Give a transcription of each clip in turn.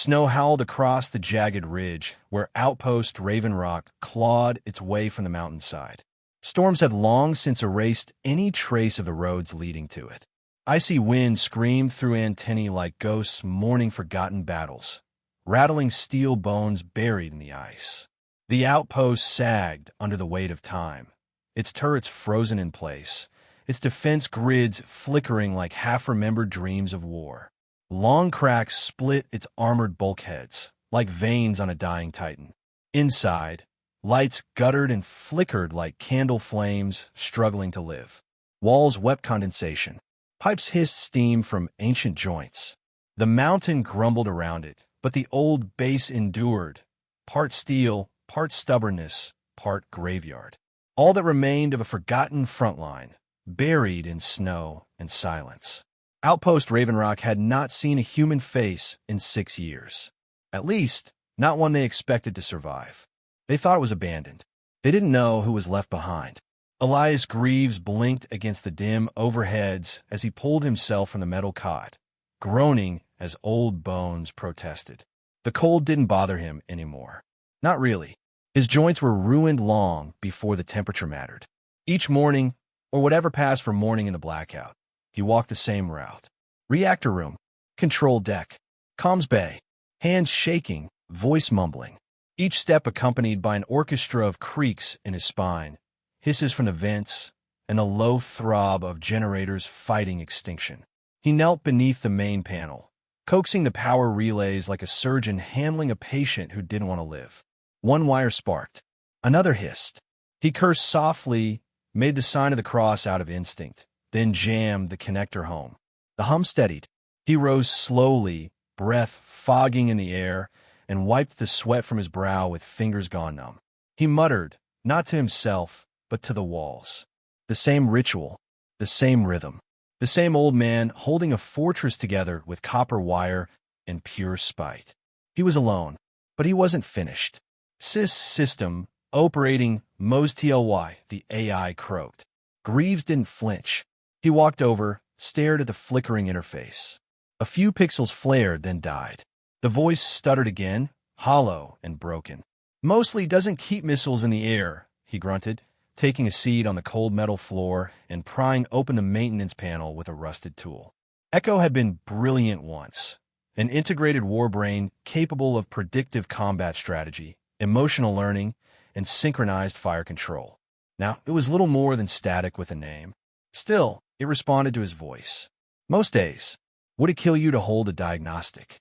Snow howled across the jagged ridge where outpost Raven Rock clawed its way from the mountainside. Storms had long since erased any trace of the roads leading to it. Icy wind screamed through antennae like ghosts mourning forgotten battles, rattling steel bones buried in the ice. The outpost sagged under the weight of time, its turrets frozen in place, its defense grids flickering like half-remembered dreams of war. Long cracks split its armored bulkheads, like veins on a dying titan. Inside, lights guttered and flickered like candle flames struggling to live. Walls wept condensation. Pipes hissed steam from ancient joints. The mountain grumbled around it, but the old base endured, part steel, part stubbornness, part graveyard. All that remained of a forgotten front line, buried in snow and silence. Outpost Raven Rock had not seen a human face in 6 years. At least, not one they expected to survive. They thought it was abandoned. They didn't know who was left behind. Elias Greaves blinked against the dim overheads as he pulled himself from the metal cot, groaning as old bones protested. The cold didn't bother him anymore. Not really. His joints were ruined long before the temperature mattered. Each morning, or whatever passed for morning in the blackout, he walked the same route. Reactor room, control deck, comms bay, hands shaking, voice mumbling. Each step accompanied by an orchestra of creaks in his spine, hisses from the vents, and a low throb of generators fighting extinction. He knelt beneath the main panel, coaxing the power relays like a surgeon handling a patient who didn't want to live. One wire sparked. Another hissed. He cursed softly, made the sign of the cross out of instinct, then jammed the connector home. The hum steadied. He rose slowly, breath fogging in the air, and wiped the sweat from his brow with fingers gone numb. He muttered, not to himself, but to the walls. The same ritual, the same rhythm, the same old man holding a fortress together with copper wire and pure spite. He was alone, but he wasn't finished. System, operating Mos TLY, the AI croaked. Greaves didn't flinch. He walked over, stared at the flickering interface. A few pixels flared, then died. The voice stuttered again, hollow and broken. Mostly doesn't keep missiles in the air, he grunted, taking a seat on the cold metal floor and prying open the maintenance panel with a rusted tool. Echo had been brilliant once, an integrated warbrain capable of predictive combat strategy, emotional learning, and synchronized fire control. Now, it was little more than static with a name. Still, it responded to his voice. Most days, would it kill you to hold a diagnostic?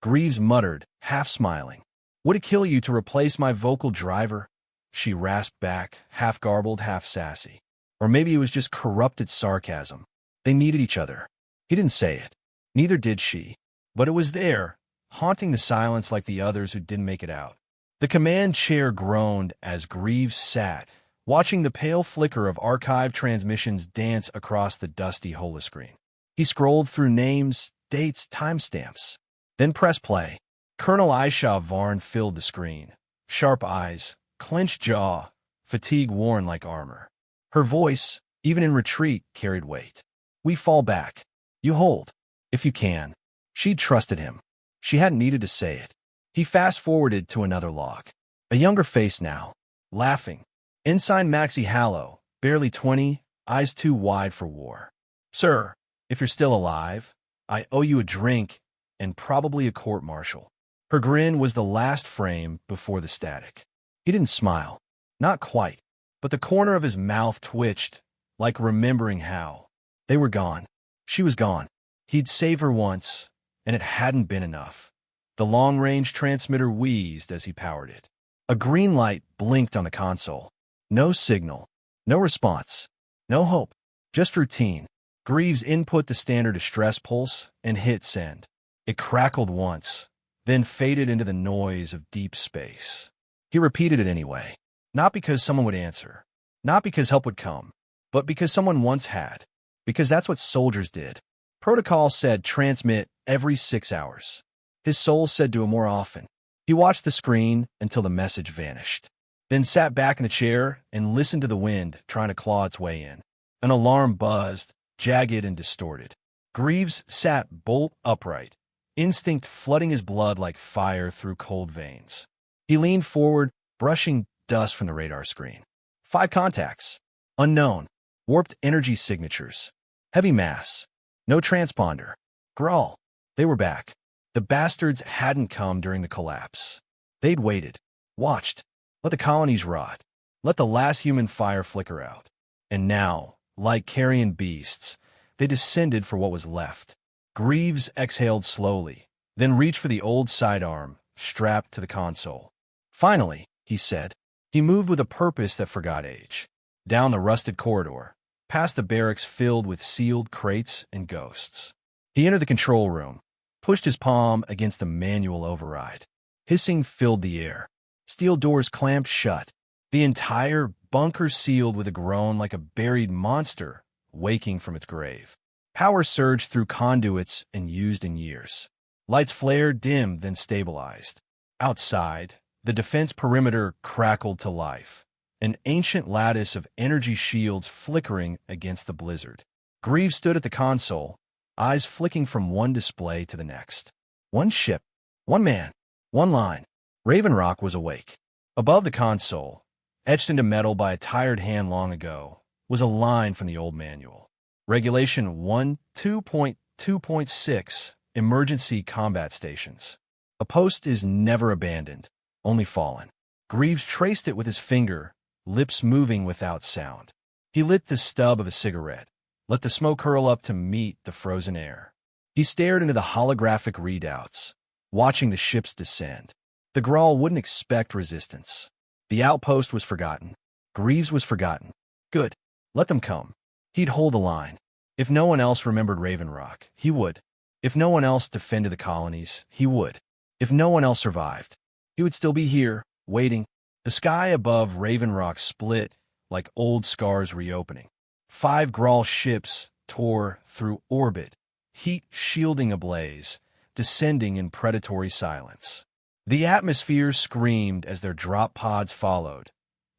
Greaves muttered, half smiling. Would it kill you to replace my vocal driver? She rasped back, half garbled, half sassy. Or maybe it was just corrupted sarcasm. They needed each other. He didn't say it. Neither did she. But it was there, haunting the silence like the others who didn't make it out. The command chair groaned as Greaves sat, watching the pale flicker of archive transmissions dance across the dusty holoscreen. He scrolled through names, dates, timestamps. Then pressed play. Colonel Aisha Varn filled the screen. Sharp eyes, clenched jaw, fatigue worn like armor. Her voice, even in retreat, carried weight. We fall back. You hold. If you can. She'd trusted him. She hadn't needed to say it. He fast-forwarded to another log. A younger face now, laughing. Ensign Maxie Hallow, barely 20, eyes too wide for war. Sir, if you're still alive, I owe you a drink and probably a court-martial. Her grin was the last frame before the static. He didn't smile. Not quite. But the corner of his mouth twitched, like remembering how. They were gone. She was gone. He'd saved her once, and it hadn't been enough. The long-range transmitter wheezed as he powered it. A green light blinked on the console. No signal. No response. No hope. Just routine. Greaves input the standard distress pulse and hit send. It crackled once, then faded into the noise of deep space. He repeated it anyway. Not because someone would answer. Not because help would come. But because someone once had. Because that's what soldiers did. Protocol said transmit every 6 hours. His soul said to him more often. He watched the screen until the message vanished. Then sat back in the chair and listened to the wind trying to claw its way in. An alarm buzzed, jagged and distorted. Greaves sat bolt upright, instinct flooding his blood like fire through cold veins. He leaned forward, brushing dust from the radar screen. 5 contacts. Unknown. Warped energy signatures. Heavy mass. No transponder. Grawl. They were back. The bastards hadn't come during the collapse. They'd waited. Watched. Let the colonies rot. Let the last human fire flicker out. And now, like carrion beasts, they descended for what was left. Greaves exhaled slowly, then reached for the old sidearm, strapped to the console. Finally, he said. He moved with a purpose that forgot age. Down the rusted corridor, past the barracks filled with sealed crates and ghosts. He entered the control room, pushed his palm against the manual override. Hissing filled the air. Steel doors clamped shut. The entire bunker sealed with a groan like a buried monster waking from its grave. Power surged through conduits and used in years. Lights flared, dimmed, then stabilized. Outside, the defense perimeter crackled to life, an ancient lattice of energy shields flickering against the blizzard. Greaves stood at the console, eyes flicking from one display to the next. One ship, one man, one line. Raven Rock was awake. Above the console, etched into metal by a tired hand long ago, was a line from the old manual. Regulation 1.2.2.6, Emergency Combat Stations. A post is never abandoned, only fallen. Greaves traced it with his finger, lips moving without sound. He lit the stub of a cigarette, let the smoke curl up to meet the frozen air. He stared into the holographic readouts, watching the ships descend. The Grawl wouldn't expect resistance. The outpost was forgotten. Greaves was forgotten. Good. Let them come. He'd hold the line. If no one else remembered Raven Rock, he would. If no one else defended the colonies, he would. If no one else survived, he would still be here, waiting. The sky above Raven Rock split like old scars reopening. 5 Grawl ships tore through orbit, heat shielding ablaze, descending in predatory silence. The atmosphere screamed as their drop pods followed,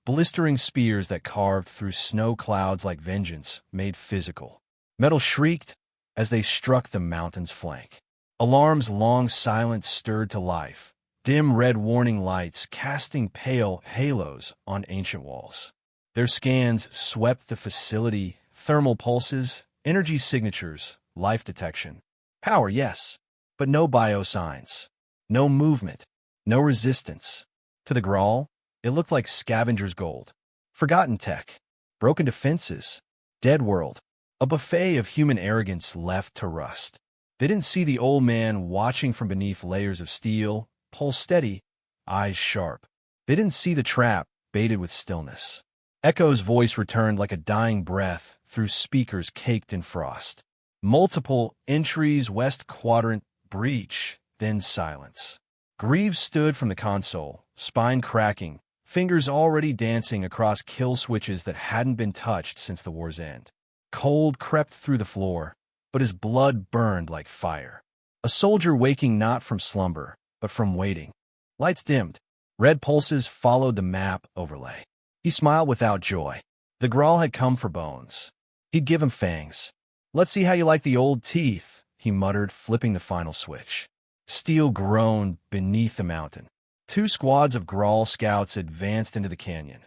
blistering spears that carved through snow clouds like vengeance made physical. Metal shrieked as they struck the mountain's flank. Alarms long silent stirred to life, dim red warning lights casting pale halos on ancient walls. Their scans swept the facility, thermal pulses, energy signatures, life detection. Power, yes, but no biosigns, no movement, no resistance. To the Grawl, it looked like scavenger's gold. Forgotten tech, broken defenses, dead world, a buffet of human arrogance left to rust. They didn't see the old man watching from beneath layers of steel, pulse steady, eyes sharp. They didn't see the trap baited with stillness. Echo's voice returned like a dying breath through speakers caked in frost. Multiple entries, west quadrant, breach, then silence. Greaves stood from the console, spine cracking, fingers already dancing across kill switches that hadn't been touched since the war's end. Cold crept through the floor, but his blood burned like fire. A soldier waking not from slumber, but from waiting. Lights dimmed. Red pulses followed the map overlay. He smiled without joy. The Grawl had come for bones. He'd give him fangs. Let's see how you like the old teeth, he muttered, flipping the final switch. Steel groaned beneath the mountain. 2 squads of Grawl scouts advanced into the canyon.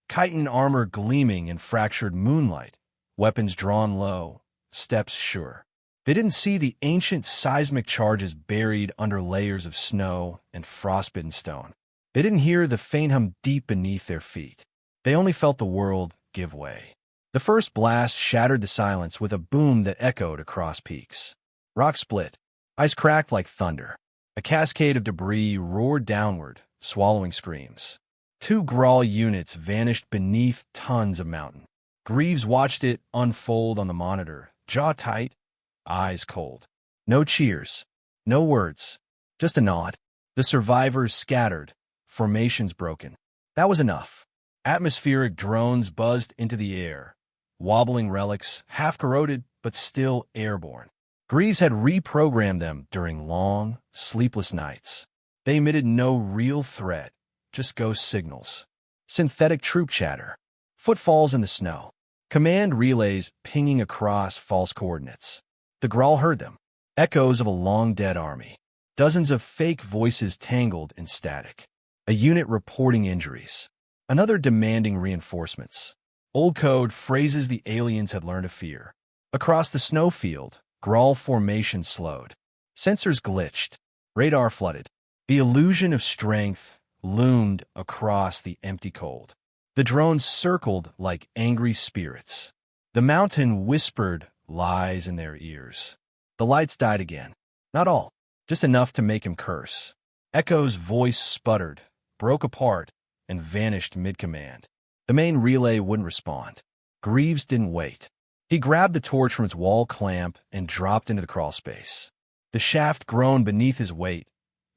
Chitin armor gleaming in fractured moonlight, weapons drawn low, steps sure. They didn't see the ancient seismic charges buried under layers of snow and frostbitten stone. They didn't hear the faint hum deep beneath their feet. They only felt the world give way. The first blast shattered the silence with a boom that echoed across peaks. Rock split. Ice cracked like thunder. A cascade of debris roared downward, swallowing screams. 2 Grawl units vanished beneath tons of mountain. Greaves watched it unfold on the monitor, jaw tight, eyes cold. No cheers, no words, just a nod. The survivors scattered, formations broken. That was enough. Atmospheric drones buzzed into the air, wobbling relics, half corroded but still airborne. Greaves had reprogrammed them during long, sleepless nights. They emitted no real threat, just ghost signals. Synthetic troop chatter. Footfalls in the snow. Command relays pinging across false coordinates. The Grawl heard them. Echoes of a long-dead army. Dozens of fake voices tangled in static. A unit reporting injuries. Another demanding reinforcements. Old code, phrases the aliens had learned to fear. Across the snowfield, Grawl formation slowed. Sensors glitched. Radar flooded. The illusion of strength loomed across the empty cold. The drones circled like angry spirits. The mountain whispered lies in their ears. The lights died again. Not all, just enough to make him curse. Echo's voice sputtered, broke apart, and vanished mid-command. The main relay wouldn't respond. Greaves didn't wait. He grabbed the torch from its wall clamp and dropped into the crawlspace. The shaft groaned beneath his weight,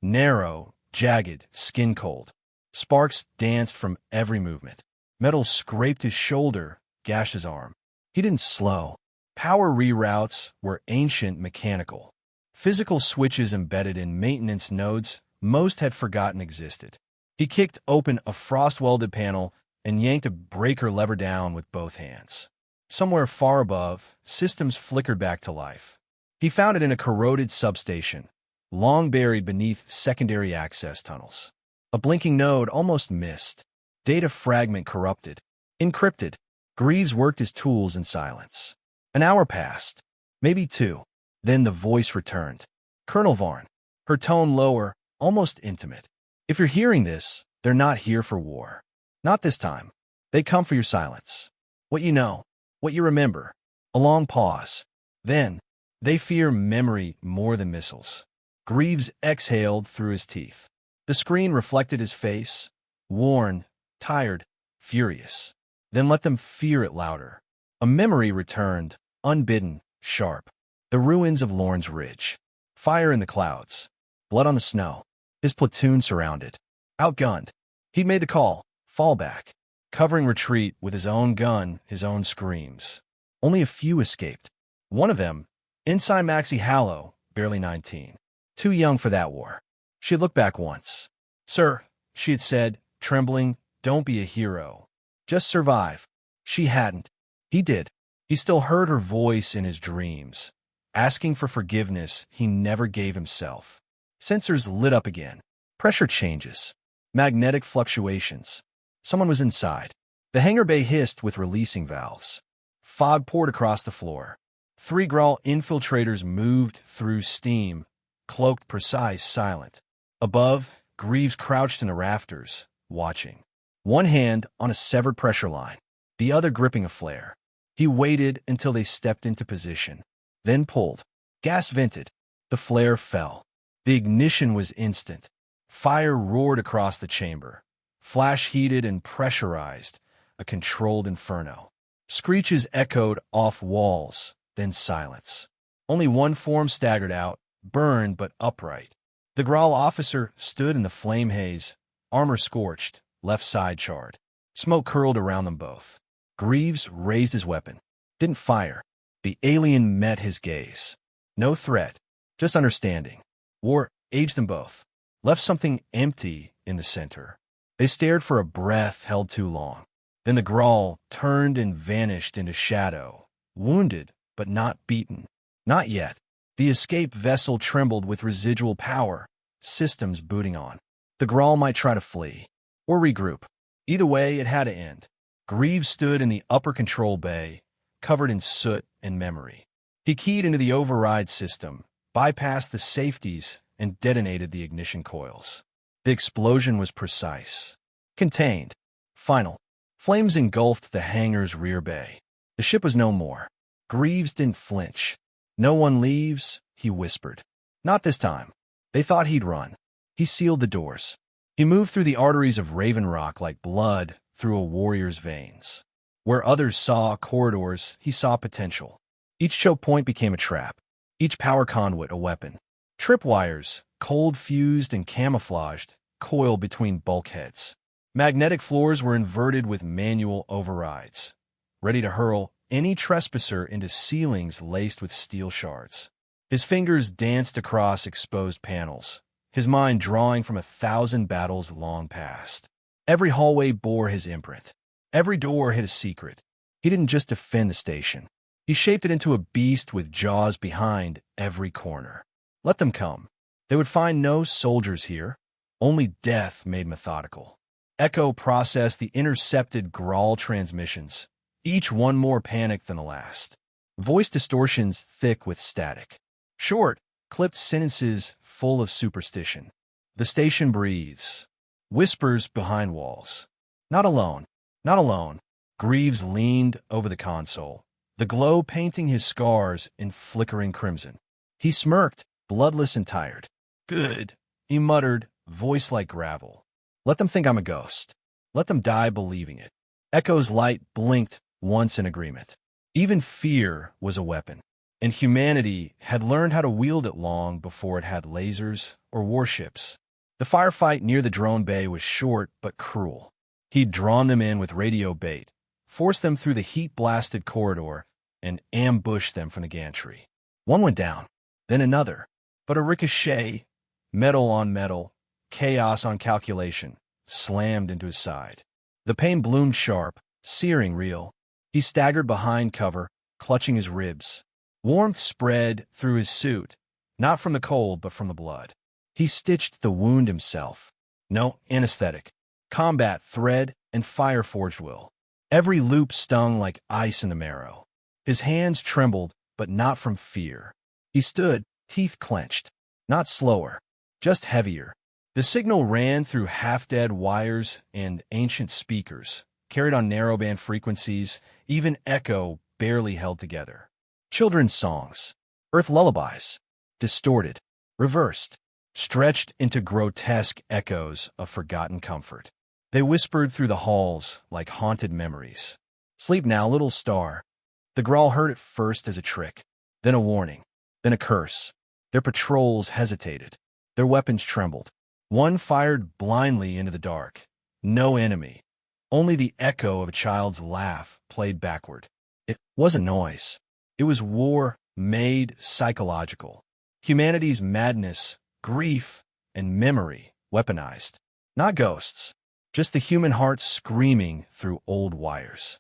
narrow, jagged, skin-cold. Sparks danced from every movement. Metal scraped his shoulder, gashed his arm. He didn't slow. Power reroutes were ancient, mechanical. Physical switches embedded in maintenance nodes most had forgotten existed. He kicked open a frost-welded panel and yanked a breaker lever down with both hands. Somewhere far above, systems flickered back to life. He found it in a corroded substation, long buried beneath secondary access tunnels. A blinking node almost missed. Data fragment corrupted. Encrypted. Greaves worked his tools in silence. An hour passed. Maybe two. Then the voice returned. Colonel Varn. Her tone lower, almost intimate. If you're hearing this, they're not here for war. Not this time. They come for your silence. What you know. What you remember. A long pause. Then, they fear memory more than missiles. Greaves exhaled through his teeth. The screen reflected his face, worn, tired, furious. Then let them fear it louder. A memory returned, unbidden, sharp. The ruins of Lorne's Ridge. Fire in the clouds. Blood on the snow. His platoon surrounded. Outgunned. He'd made the call. Fall back. Covering retreat with his own gun, his own screams. Only a few escaped. One of them, Ensign Maxie Hallow, barely 19. Too young for that war. She had looked back once. Sir, she had said, trembling, don't be a hero. Just survive. She hadn't. He did. He still heard her voice in his dreams, asking for forgiveness he never gave himself. Sensors lit up again. Pressure changes. Magnetic fluctuations. Someone was inside. The hangar bay hissed with releasing valves. Fog poured across the floor. 3 Grawl infiltrators moved through steam, cloaked, precise, silent. Above, Greaves crouched in the rafters, watching. One hand on a severed pressure line, the other gripping a flare. He waited until they stepped into position, then pulled. Gas vented. The flare fell. The ignition was instant. Fire roared across the chamber. Flash heated and pressurized, a controlled inferno. Screeches echoed off walls, then silence. Only one form staggered out, burned but upright. The Grawl officer stood in the flame haze, armor scorched, left side charred. Smoke curled around them both. Greaves raised his weapon. Didn't fire. The alien met his gaze. No threat, just understanding. War aged them both. Left something empty in the center. They stared for a breath held too long. Then the Grawl turned and vanished into shadow, wounded but not beaten. Not yet. The escape vessel trembled with residual power, systems booting on. The Grawl might try to flee, or regroup. Either way, it had to end. Greaves stood in the upper control bay, covered in soot and memory. He keyed into the override system, bypassed the safeties, and detonated the ignition coils. The explosion was precise. Contained. Final. Flames engulfed the hangar's rear bay. The ship was no more. Greaves didn't flinch. No one leaves, he whispered. Not this time. They thought he'd run. He sealed the doors. He moved through the arteries of Raven Rock like blood through a warrior's veins. Where others saw corridors, he saw potential. Each choke point became a trap. Each power conduit a weapon. Tripwires, cold-fused and camouflaged, coiled between bulkheads. Magnetic floors were inverted with manual overrides, ready to hurl any trespasser into ceilings laced with steel shards. His fingers danced across exposed panels, his mind drawing from 1,000 battles long past. Every hallway bore his imprint. Every door hid a secret. He didn't just defend the station. He shaped it into a beast with jaws behind every corner. Let them come. They would find no soldiers here, only death made methodical. Echo processed the intercepted growl transmissions, each one more panicked than the last. Voice distortions thick with static. Short, clipped sentences full of superstition. The station breathes. Whispers behind walls. Not alone. Not alone. Greaves leaned over the console, the glow painting his scars in flickering crimson. He smirked, bloodless and tired. Good, he muttered, voice like gravel. Let them think I'm a ghost. Let them die believing it. Echo's light blinked once in agreement. Even fear was a weapon, and humanity had learned how to wield it long before it had lasers or warships. The firefight near the drone bay was short but cruel. He'd drawn them in with radio bait, forced them through the heat-blasted corridor, and ambushed them from the gantry. One went down, then another, but a ricochet, metal on metal, chaos on calculation, slammed into his side. The pain bloomed sharp, searing real. He staggered behind cover, clutching his ribs. Warmth spread through his suit, not from the cold but from the blood. He stitched the wound himself. No anesthetic. Combat thread and fire-forged will. Every loop stung like ice in the marrow. His hands trembled, but not from fear. He stood, teeth clenched. Not slower, just heavier. The signal ran through half-dead wires and ancient speakers, carried on narrowband frequencies, even echo barely held together. Children's songs, earth lullabies, distorted, reversed, stretched into grotesque echoes of forgotten comfort. They whispered through the halls like haunted memories. Sleep now, little star. The growl heard it first as a trick, then a warning, then a curse. Their patrols hesitated. Their weapons trembled. One fired blindly into the dark. No enemy. Only the echo of a child's laugh played backward. It wasn't noise. It was war made psychological. Humanity's madness, grief, and memory weaponized. Not ghosts. Just the human heart screaming through old wires.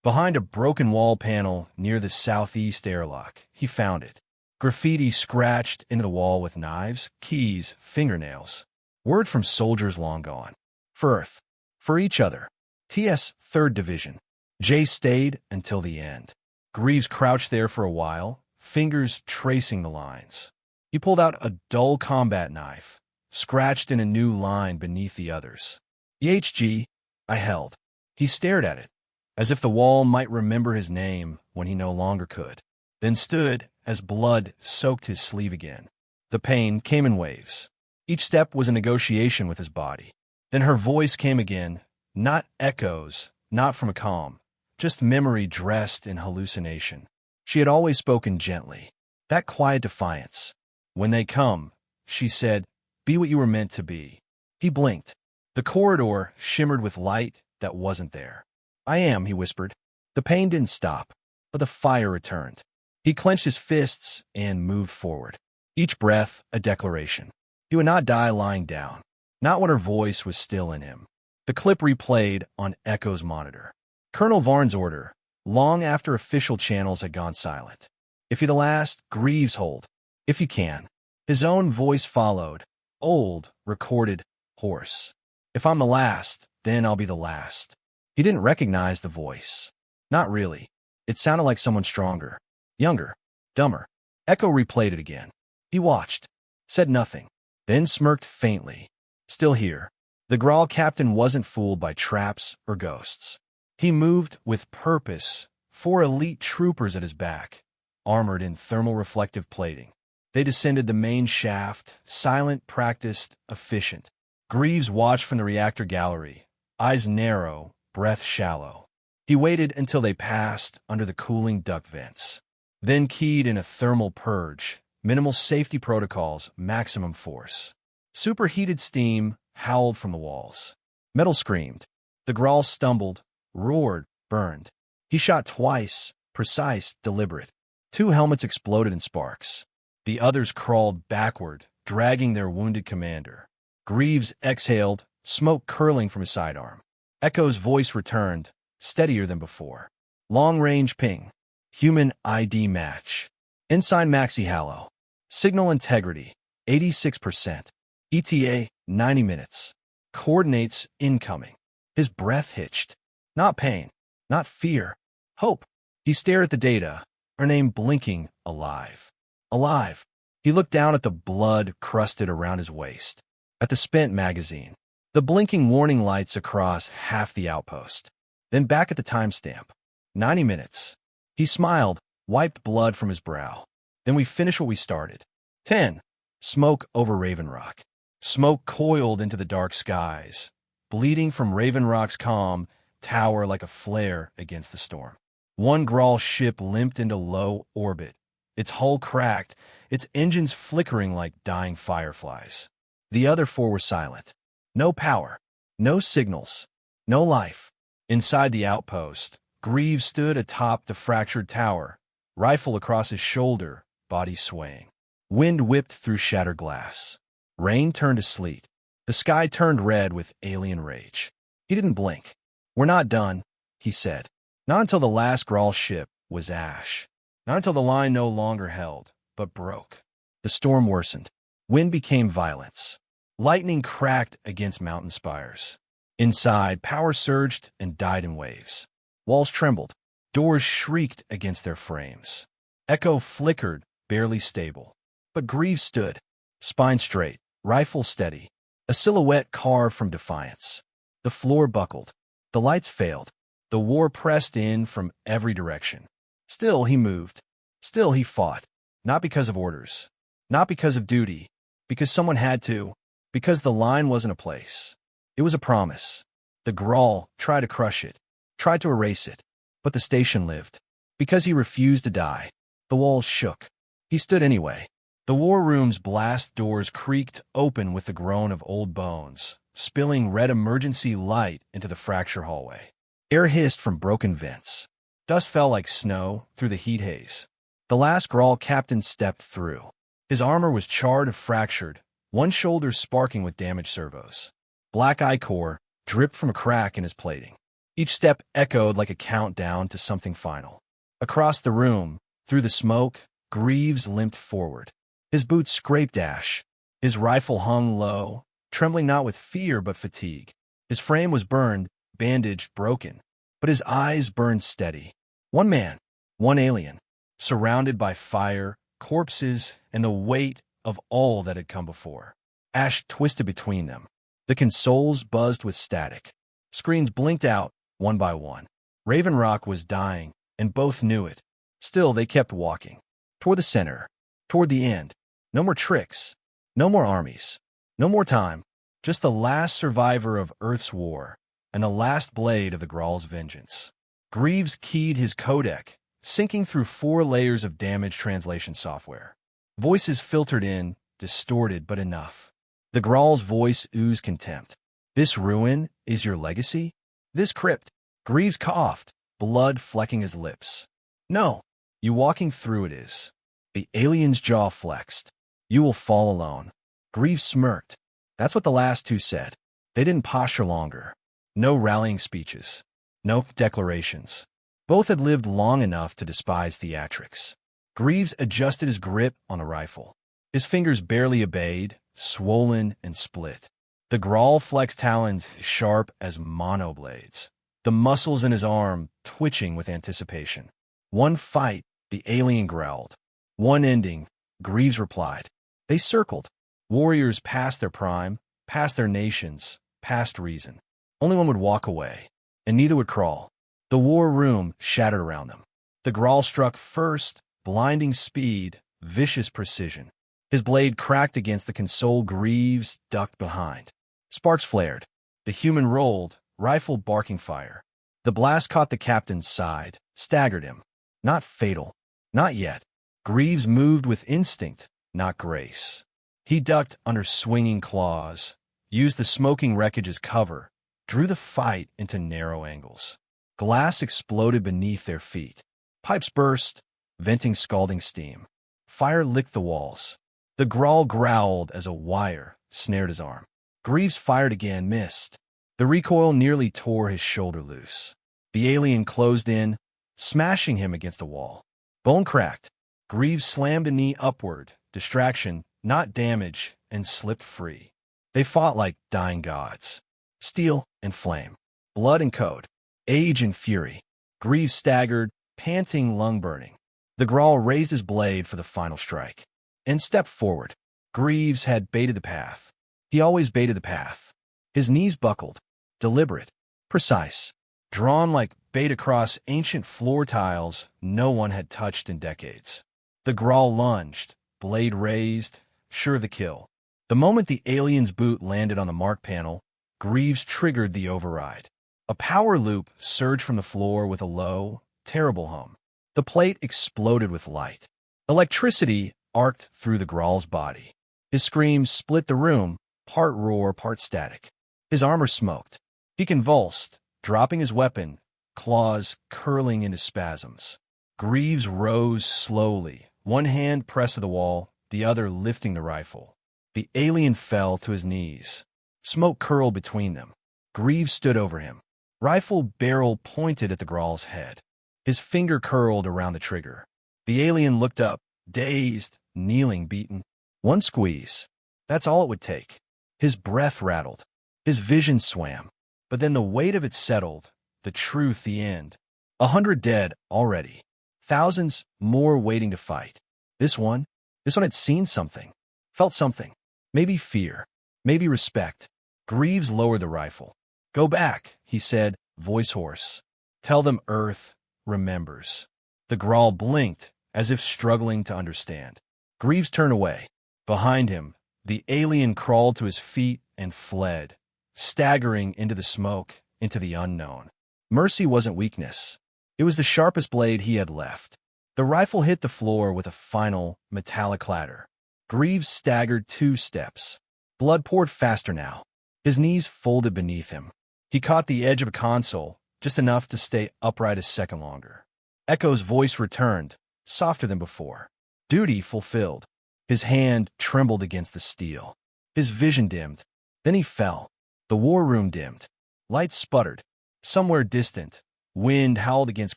Behind a broken wall panel near the southeast airlock, he found it. Graffiti scratched into the wall with knives, keys, fingernails. Word from soldiers long gone. For Earth. For each other. TS 3rd Division. Jay stayed until the end. Greaves crouched there for a while, fingers tracing the lines. He pulled out a dull combat knife, scratched in a new line beneath the others. The HG, I held. He stared at it, as if the wall might remember his name when he no longer could, then stood as blood soaked his sleeve again. The pain came in waves. Each step was a negotiation with his body. Then her voice came again, not echoes, not from a calm, just memory dressed in hallucination. She had always spoken gently, that quiet defiance. When they come, she said, be what you were meant to be. He blinked. The corridor shimmered with light that wasn't there. I am, he whispered. The pain didn't stop, but the fire returned. He clenched his fists and moved forward. Each breath a declaration. He would not die lying down, not when her voice was still in him. The clip replayed on Echo's monitor. Colonel Varn's order, long after official channels had gone silent. If you're the last, Greaves hold. If you can. His own voice followed, old, recorded, hoarse. If I'm the last, then I'll be the last. He didn't recognize the voice. Not really. It sounded like someone stronger, younger, dumber. Echo replayed it again. He watched, said nothing, then smirked faintly. Still here. The Grawl captain wasn't fooled by traps or ghosts. He moved with purpose, 4 elite troopers at his back, armored in thermal reflective plating. They descended the main shaft, silent, practiced, efficient. Greaves watched from the reactor gallery, eyes narrow, breath shallow. He waited until they passed under the cooling duct vents, then keyed in a thermal purge, minimal safety protocols, maximum force. Superheated steam howled from the walls. Metal screamed. The Grawl stumbled, roared, burned. He shot twice, precise, deliberate. 2 helmets exploded in sparks. The others crawled backward, dragging their wounded commander. Greaves exhaled, smoke curling from his sidearm. Echo's voice returned, steadier than before. Long-range ping. Human ID match. Ensign Maxi Hallow. Signal integrity, 86%. ETA, 90 minutes. Coordinates incoming. His breath hitched. Not pain, not fear. Hope. He stared at the data, her name blinking, alive. Alive. He looked down at the blood crusted around his waist, at the spent magazine, the blinking warning lights across half the outpost. Then back at the timestamp. 90 minutes. He smiled, wiped blood from his brow. Then we finish what we started. 10. Smoke over Raven Rock. Smoke coiled into the dark skies, bleeding from Raven Rock's calm tower like a flare against the storm. One Grawl ship limped into low orbit, its hull cracked, its engines flickering like dying fireflies. The other four were silent. No power, no signals, no life. Inside the outpost, Greaves stood atop the fractured tower, rifle across his shoulder, body swaying. Wind whipped through shattered glass. Rain turned to sleet. The sky turned red with alien rage. He didn't blink. "We're not done," he said. Not until the last Grawl ship was ash. Not until the line no longer held, but broke. The storm worsened. Wind became violence. Lightning cracked against mountain spires. Inside, power surged and died in waves. Walls trembled. Doors shrieked against their frames. Echo flickered, barely stable. But Greaves stood, spine straight, rifle steady, a silhouette carved from defiance. The floor buckled. The lights failed. The war pressed in from every direction. Still he moved. Still he fought. Not because of orders. Not because of duty. Because someone had to. Because the line wasn't a place. It was a promise. The Grawl tried to crush it. Tried to erase it. But the station lived. Because he refused to die. The walls shook. He stood anyway. The war room's blast doors creaked open with the groan of old bones, spilling red emergency light into the fracture hallway. Air hissed from broken vents. Dust fell like snow through the heat haze. The last Grawl captain stepped through. His armor was charred and fractured, one shoulder sparking with damaged servos. Black ichor dripped from a crack in his plating. Each step echoed like a countdown to something final. Across the room, through the smoke, Greaves limped forward. His boots scraped ash. His rifle hung low, trembling not with fear but fatigue. His frame was burned, bandaged, broken, but his eyes burned steady. One man, one alien, surrounded by fire, corpses, and the weight of all that had come before. Ash twisted between them. The consoles buzzed with static. Screens blinked out, one by one. Raven Rock was dying, and both knew it. Still, they kept walking. Toward the center. Toward the end. No more tricks. No more armies. No more time. Just the last survivor of Earth's war, and the last blade of the Grawl's vengeance. Greaves keyed his codec, syncing through 4 layers of damaged translation software. Voices filtered in, distorted but enough. The Grawl's voice oozed contempt. "This ruin is your legacy? This crypt?" Greaves coughed, blood flecking his lips. "No, you walking through it is." The alien's jaw flexed. "You will fall alone." Greaves smirked. That's what the last two said. They didn't posture longer. No rallying speeches. No declarations. Both had lived long enough to despise theatrics. Greaves adjusted his grip on a rifle. His fingers barely obeyed, swollen and split. The Grawl flexed talons sharp as monoblades, the muscles in his arm twitching with anticipation. "One fight," the alien growled. "One ending," Greaves replied. They circled. Warriors past their prime, past their nations, past reason. Only one would walk away, and neither would crawl. The war room shattered around them. The Grawl struck first, blinding speed, vicious precision. His blade cracked against the console. Greaves ducked behind. Sparks flared. The human rolled, rifle barking fire. The blast caught the captain's side, staggered him. Not fatal. Not yet. Greaves moved with instinct, not grace. He ducked under swinging claws, used the smoking wreckage as cover, drew the fight into narrow angles. Glass exploded beneath their feet. Pipes burst, venting scalding steam. Fire licked the walls. The Grawl growled as a wire snared his arm. Greaves fired again, missed. The recoil nearly tore his shoulder loose. The alien closed in, smashing him against a wall. Bone cracked. Greaves slammed a knee upward, distraction, not damage, and slipped free. They fought like dying gods. Steel and flame. Blood and code. Age and fury. Greaves staggered, panting, lung-burning. The Grawl raised his blade for the final strike and stepped forward. Greaves had baited the path. He always baited the path. His knees buckled. Deliberate. Precise. Drawn like bait across ancient floor tiles no one had touched in decades. The Grawl lunged, blade raised, sure of the kill. The moment the alien's boot landed on the mark panel, Greaves triggered the override. A power loop surged from the floor with a low, terrible hum. The plate exploded with light. Electricity arced through the Grawl's body. His screams split the room, part roar, part static. His armor smoked. He convulsed, dropping his weapon, claws curling into spasms. Greaves rose slowly, one hand pressed to the wall, the other lifting the rifle. The alien fell to his knees. Smoke curled between them. Greaves stood over him. Rifle barrel pointed at the Grawl's head. His finger curled around the trigger. The alien looked up, dazed, kneeling, beaten. One squeeze. That's all it would take. His breath rattled. His vision swam. But then the weight of it settled. The truth, the end. 100 dead already. Thousands more waiting to fight. This one had seen something. Felt something. Maybe fear. Maybe respect. Greaves lowered the rifle. Go back, he said, voice hoarse. Tell them Earth remembers. The Grawl blinked, as if struggling to understand. Greaves turned away. Behind him, the alien crawled to his feet and fled, staggering into the smoke, into the unknown. Mercy wasn't weakness. It was the sharpest blade he had left. The rifle hit the floor with a final, metallic clatter. Greaves staggered 2 steps. Blood poured faster now. His knees folded beneath him. He caught the edge of a console, just enough to stay upright a second longer. Echo's voice returned, softer than before. Duty fulfilled. His hand trembled against the steel. His vision dimmed. Then he fell. The war room dimmed. Lights sputtered. Somewhere distant, wind howled against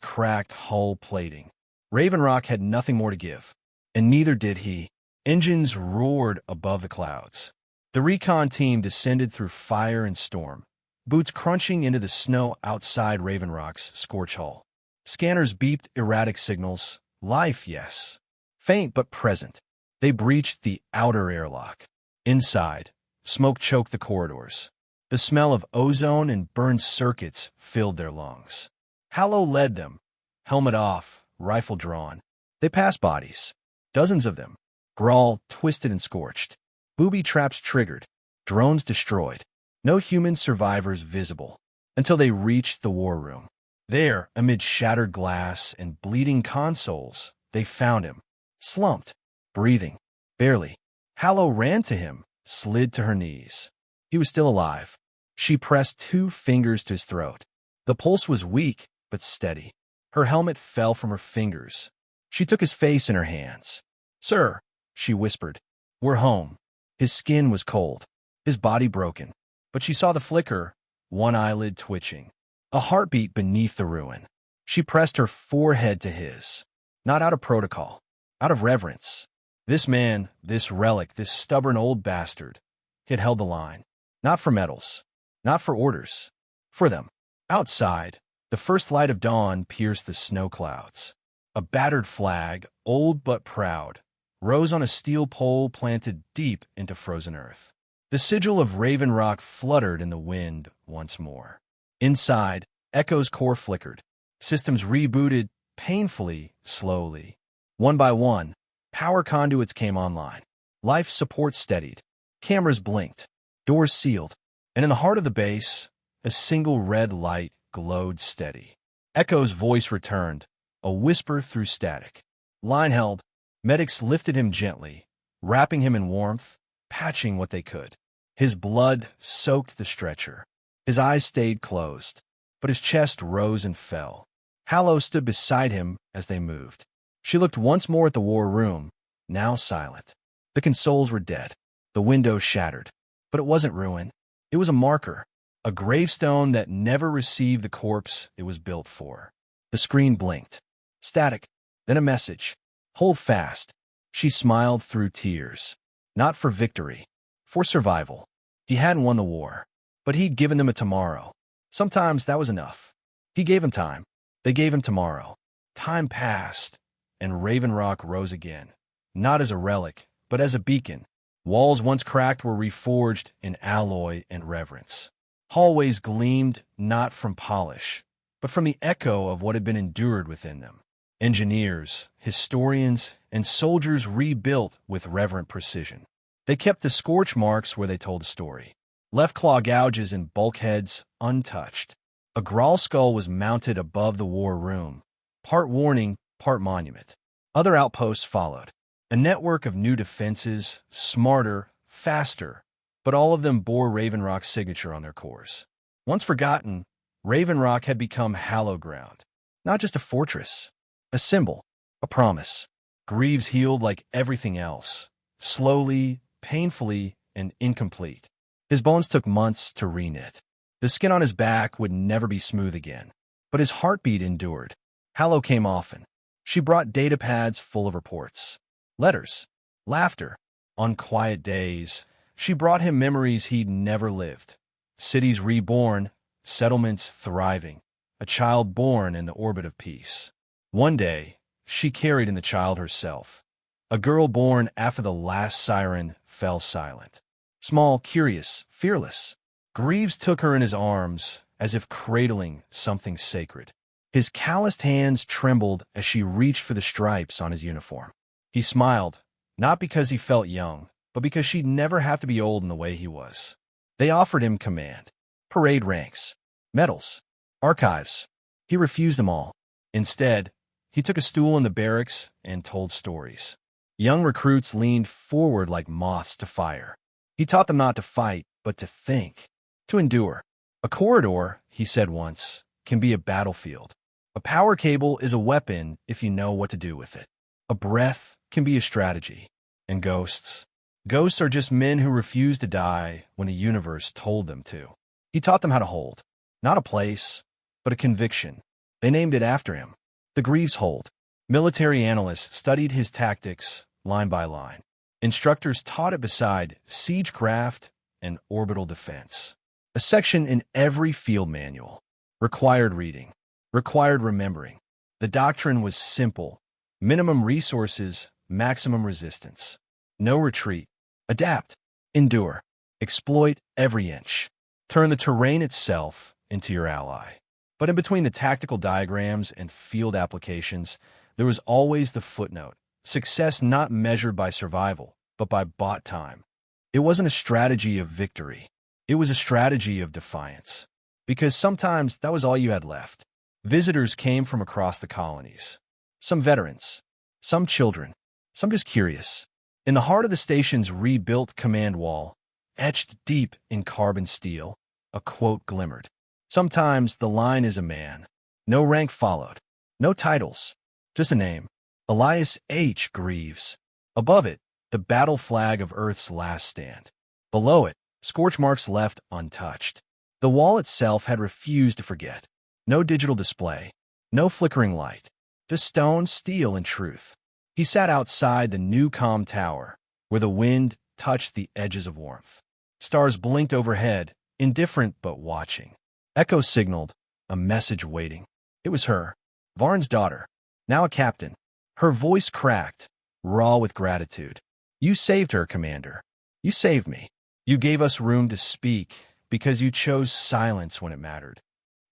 cracked hull plating. Raven Rock had nothing more to give, and neither did he. Engines roared above the clouds. The recon team descended through fire and storm, boots crunching into the snow outside Raven Rock's scorch hull. Scanners beeped erratic signals. Life, yes. Faint but present. They breached the outer airlock. Inside, smoke choked the corridors. The smell of ozone and burned circuits filled their lungs. Hallow led them, helmet off, rifle drawn. They passed bodies, dozens of them. Grawl twisted and scorched. Booby traps triggered, drones destroyed. No human survivors visible until they reached the war room. There, amid shattered glass and bleeding consoles, they found him, slumped, breathing, barely. Hallow ran to him, slid to her knees. He was still alive. She pressed 2 fingers to his throat. The pulse was weak, but steady. Her helmet fell from her fingers. She took his face in her hands. Sir, she whispered, we're home. His skin was cold, his body broken, but she saw the flicker, one eyelid twitching. A heartbeat beneath the ruin. She pressed her forehead to his, not out of protocol, out of reverence. This man, this relic, this stubborn old bastard, had held the line. Not for medals, not for orders, for them. Outside, the first light of dawn pierced the snow clouds. A battered flag, old but proud, rose on a steel pole planted deep into frozen earth. The sigil of Raven Rock fluttered in the wind once more. Inside, Echo's core flickered. Systems rebooted painfully, slowly. One by one, power conduits came online. Life support steadied. Cameras blinked. Doors sealed. And in the heart of the base, a single red light glowed steady. Echo's voice returned, a whisper through static. Line held. Medics lifted him gently, wrapping him in warmth, patching what they could. His blood soaked the stretcher. His eyes stayed closed, but his chest rose and fell. Hallow stood beside him as they moved. She looked once more at the war room, now silent. The consoles were dead, the windows shattered. But it wasn't ruin. It was a marker, a gravestone that never received the corpse it was built for. The screen blinked. Static. Then a message. Hold fast. She smiled through tears. Not for victory. For survival. He hadn't won the war. But he'd given them a tomorrow. Sometimes that was enough. He gave him time. They gave him tomorrow. Time passed, and Raven Rock rose again. Not as a relic, but as a beacon. Walls once cracked were reforged in alloy and reverence. Hallways gleamed not from polish, but from the echo of what had been endured within them. Engineers, historians, and soldiers rebuilt with reverent precision. They kept the scorch marks where they told a story, left claw gouges in bulkheads untouched. A Grawl skull was mounted above the war room, part warning, part monument. Other outposts followed. A network of new defenses, smarter, faster, but all of them bore Raven Rock's signature on their cores. Once forgotten, Raven Rock had become hallowed ground. Not just a fortress, a symbol, a promise. Greaves healed like everything else, slowly, painfully, and incomplete. His bones took months to reknit. The skin on his back would never be smooth again, but his heartbeat endured. Hallow came often. She brought data pads full of reports, letters, laughter. On quiet days, she brought him memories he'd never lived. Cities reborn, settlements thriving, a child born in the orbit of peace. One day, she carried in the child herself, a girl born after the last siren fell silent. Small, curious, fearless. Greaves took her in his arms as if cradling something sacred. His calloused hands trembled as she reached for the stripes on his uniform. He smiled, not because he felt young, but because she'd never have to be old in the way he was. They offered him command, parade ranks, medals, archives. He refused them all. Instead, he took a stool in the barracks and told stories. Young recruits leaned forward like moths to fire. He taught them not to fight, but to think, to endure. A corridor, he said once, can be a battlefield. A power cable is a weapon if you know what to do with it. A breath can be a strategy. And ghosts? Ghosts are just men who refuse to die when the universe told them to. He taught them how to hold. Not a place, but a conviction. They named it after him. The Greaves Hold. Military analysts studied his tactics line by line. Instructors taught it beside siegecraft and orbital defense. A section in every field manual. Required reading. Required remembering. The doctrine was simple. Minimum resources, maximum resistance. No retreat. Adapt. Endure. Exploit every inch. Turn the terrain itself into your ally. But in between the tactical diagrams and field applications, there was always the footnote. Success not measured by survival, but by bought time. It wasn't a strategy of victory. It was a strategy of defiance. Because sometimes that was all you had left. Visitors came from across the colonies. Some veterans, some children, some just curious. In the heart of the station's rebuilt command wall, etched deep in carbon steel, a quote glimmered. Sometimes the line is a man. No rank followed. No titles. Just a name. Elias H. Greaves. Above it, the battle flag of Earth's last stand. Below it, scorch marks left untouched. The wall itself had refused to forget. No digital display. No flickering light. Just stone, steel, and truth. He sat outside the new comm tower, where the wind touched the edges of warmth. Stars blinked overhead, indifferent but watching. Echo signaled, a message waiting. It was her, Varn's daughter, now a captain. Her voice cracked, raw with gratitude. You saved her, Commander. You saved me. You gave us room to speak because you chose silence when it mattered.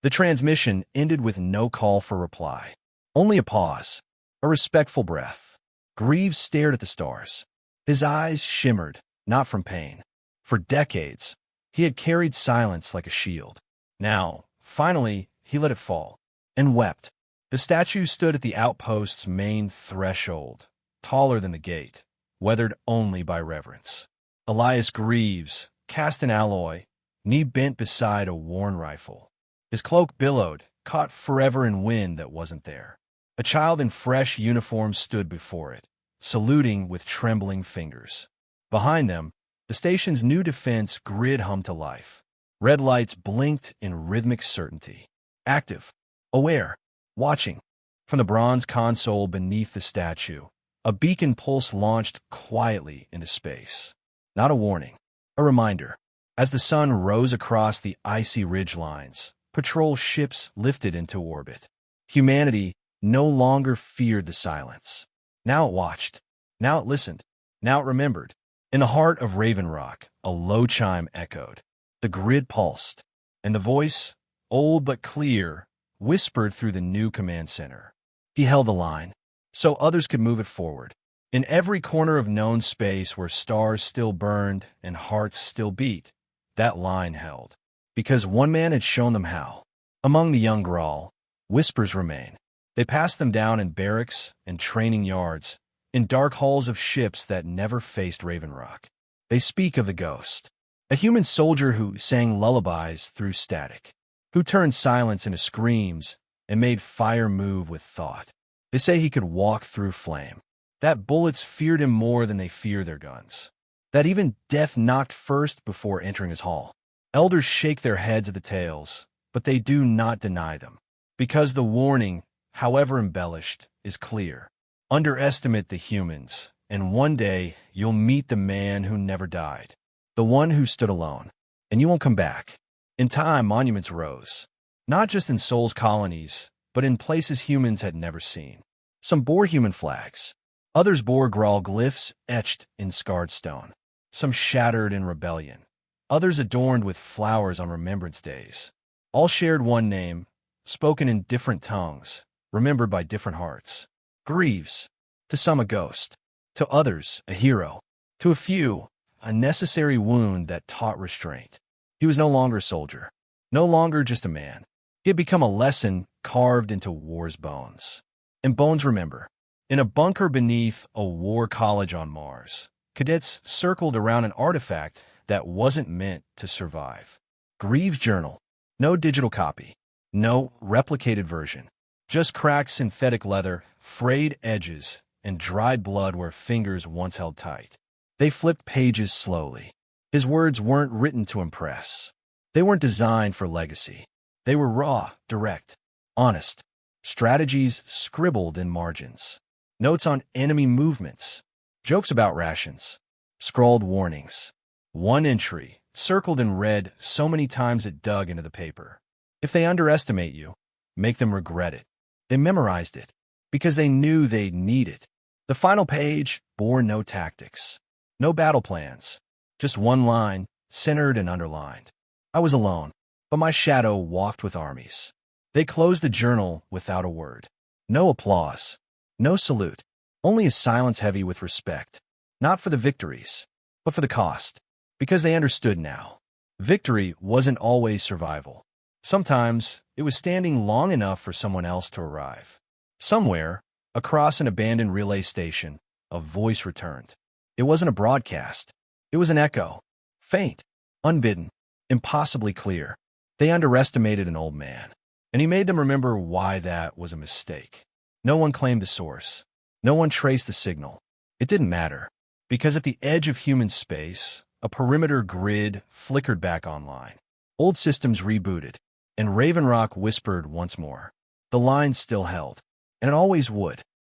The transmission ended with no call for reply. Only a pause, a respectful breath. Greaves stared at the stars. His eyes shimmered, not from pain. For decades, he had carried silence like a shield. Now, finally, he let it fall, and wept. The statue stood at the outpost's main threshold, taller than the gate, weathered only by reverence. Elias Greaves, cast in alloy, knee bent beside a worn rifle. His cloak billowed, caught forever in wind that wasn't there. A child in fresh uniform stood before it, saluting with trembling fingers. Behind them, the station's new defense grid hummed to life. Red lights blinked in rhythmic certainty. Active, aware, watching. From the bronze console beneath the statue, a beacon pulse launched quietly into space. Not a warning, a reminder. As the sun rose across the icy ridgelines, patrol ships lifted into orbit. Humanity no longer feared the silence. Now it watched. Now it listened. Now it remembered. In the heart of Raven Rock, a low chime echoed. The grid pulsed, and the voice, old but clear, whispered through the new command center. He held the line, so others could move it forward. In every corner of known space where stars still burned and hearts still beat, that line held. Because one man had shown them how. Among the young Grawl, whispers remain. They passed them down in barracks and training yards, in dark halls of ships that never faced Raven Rock. They speak of the ghost, a human soldier who sang lullabies through static, who turned silence into screams and made fire move with thought. They say he could walk through flame, that bullets feared him more than they fear their guns, that even death knocked first before entering his hall. Elders shake their heads at the tales, but they do not deny them, because the warning, however embellished, is clear. Underestimate the humans, and one day you'll meet the man who never died, the one who stood alone, and you won't come back. In time, monuments rose, not just in Sol's colonies, but in places humans had never seen. Some bore human flags. Others bore Grawl glyphs etched in scarred stone. Some shattered in rebellion. Others adorned with flowers on remembrance days. All shared one name, spoken in different tongues, remembered by different hearts. Greaves. To some a ghost. To others a hero. To a few, a necessary wound that taught restraint. He was no longer a soldier. No longer just a man. He had become a lesson carved into war's bones. And bones remember. In a bunker beneath a war college on Mars, cadets circled around an artifact that wasn't meant to survive. Greaves' journal. No digital copy. No replicated version. Just cracked synthetic leather, frayed edges, and dried blood where fingers once held tight. They flipped pages slowly. His words weren't written to impress. They weren't designed for legacy. They were raw, direct, honest. Strategies scribbled in margins. Notes on enemy movements. Jokes about rations. Scrawled warnings. One entry, circled in red so many times it dug into the paper. If they underestimate you, make them regret it. They memorized it, because they knew they'd need it. The final page bore no tactics. No battle plans. Just one line, centered and underlined. I was alone, but my shadow walked with armies. They closed the journal without a word. No applause. No salute. Only a silence heavy with respect. Not for the victories, but for the cost. Because they understood now. Victory wasn't always survival. Sometimes it was standing long enough for someone else to arrive. Somewhere, across an abandoned relay station, a voice returned. It wasn't a broadcast. It was an echo. Faint, unbidden, impossibly clear. They underestimated an old man, and he made them remember why that was a mistake. No one claimed the source. No one traced the signal. It didn't matter, because at the edge of human space, a perimeter grid flickered back online. Old systems rebooted, and Raven Rock whispered once more. The line still held, and it always would.